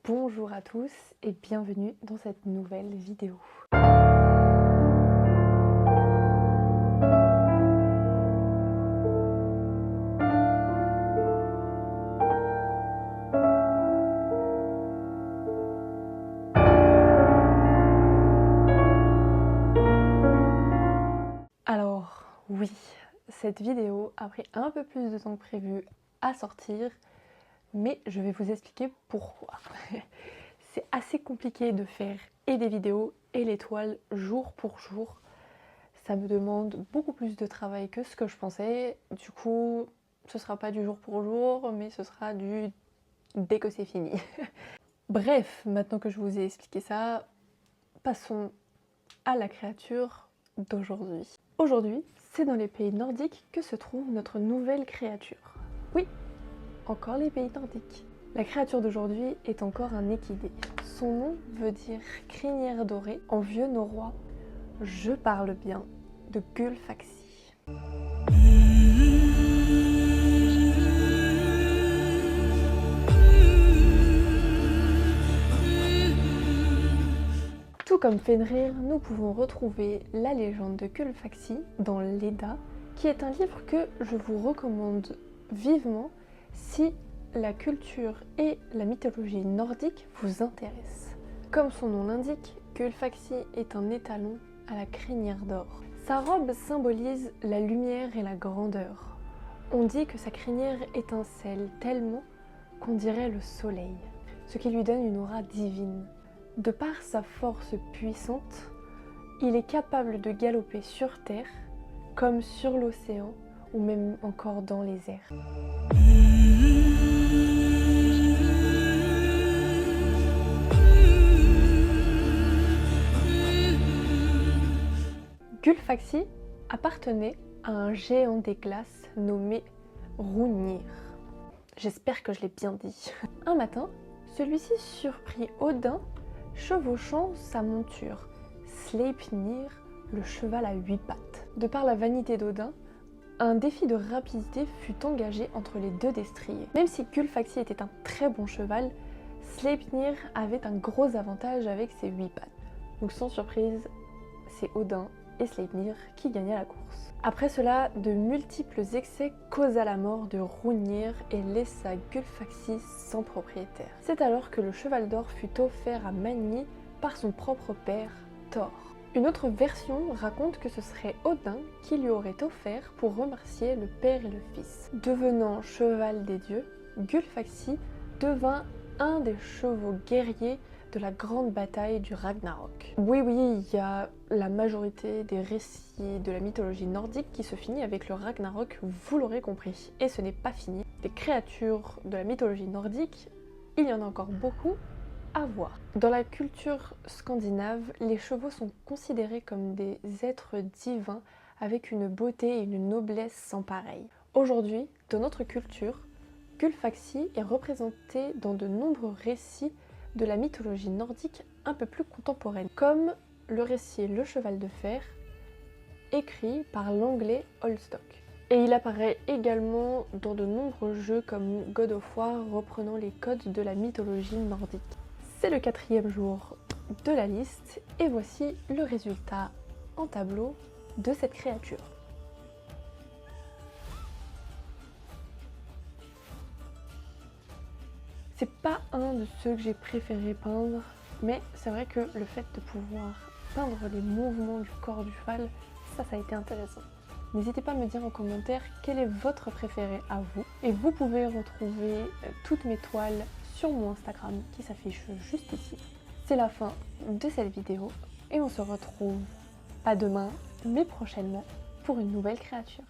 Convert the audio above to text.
Bonjour à tous et bienvenue dans cette nouvelle vidéo. Alors oui, cette vidéo a pris un peu plus de temps que prévu à sortir, mais je vais vous expliquer pourquoi. C'est assez compliqué de faire et des vidéos et les toiles jour pour jour. Ça me demande beaucoup plus de travail que ce que je pensais. Du coup, ce sera pas du jour pour jour, mais ce sera du dès que c'est fini. Bref, maintenant que je vous ai expliqué ça, passons à la créature d'aujourd'hui. Aujourd'hui, c'est dans les pays nordiques que se trouve notre nouvelle créature. Oui, encore les pays nordiques. La créature d'aujourd'hui est encore un équidé. Son nom veut dire crinière dorée en vieux norrois. Je parle bien de Gullfaxi. Tout comme Fenrir, nous pouvons retrouver la légende de Gullfaxi dans l'Edda, qui est un livre que je vous recommande vivement si la culture et la mythologie nordique vous intéressent. Comme son nom l'indique, Gullfaxi est un étalon à la crinière d'or. Sa robe symbolise la lumière et la grandeur. On dit que sa crinière étincelle tellement qu'on dirait le soleil, ce qui lui donne une aura divine. De par sa force puissante, il est capable de galoper sur terre, comme sur l'océan, ou même encore dans les airs. Gullfaxi appartenait à un géant des glaces nommé Hrungnir. J'espère que je l'ai bien dit. Un matin, celui-ci surprit Odin chevauchant sa monture, Sleipnir, le cheval à 8 pattes. De par la vanité d'Odin, un défi de rapidité fut engagé entre les deux destriers. Même si Gullfaxi était un très bon cheval, Sleipnir avait un gros avantage avec ses 8 pattes. Donc sans surprise, c'est Odin et Sleipnir qui gagnaient la course. Après cela, de multiples excès causa la mort de Hrungnir et laissa Gullfaxi sans propriétaire. C'est alors que le cheval d'or fut offert à Magni par son propre père, Thor. Une autre version raconte que ce serait Odin qui lui aurait offert pour remercier le père et le fils. Devenant cheval des dieux, Gullfaxi devint un des chevaux guerriers de la grande bataille du Ragnarok. Oui, il y a la majorité des récits de la mythologie nordique qui se finit avec le Ragnarok, vous l'aurez compris. Et ce n'est pas fini. Des créatures de la mythologie nordique, il y en a encore beaucoup à voir. Dans la culture scandinave, les chevaux sont considérés comme des êtres divins avec une beauté et une noblesse sans pareil. Aujourd'hui, dans notre culture, Gullfaxi est représenté dans de nombreux récits de la mythologie nordique un peu plus contemporaine, comme le récit Le Cheval de Fer, écrit par l'anglais Holstock. Et il apparaît également dans de nombreux jeux comme God of War reprenant les codes de la mythologie nordique. C'est le 4e jour de la liste et voici le résultat en tableau de cette créature. C'est pas un de ceux que j'ai préféré peindre, mais c'est vrai que le fait de pouvoir peindre les mouvements du corps du cheval, ça a été intéressant. N'hésitez pas à me dire en commentaire quel est votre préféré à vous. Et vous pouvez retrouver toutes mes toiles sur mon Instagram qui s'affiche juste ici. C'est la fin de cette vidéo et on se retrouve pas demain, mais prochainement pour une nouvelle créature.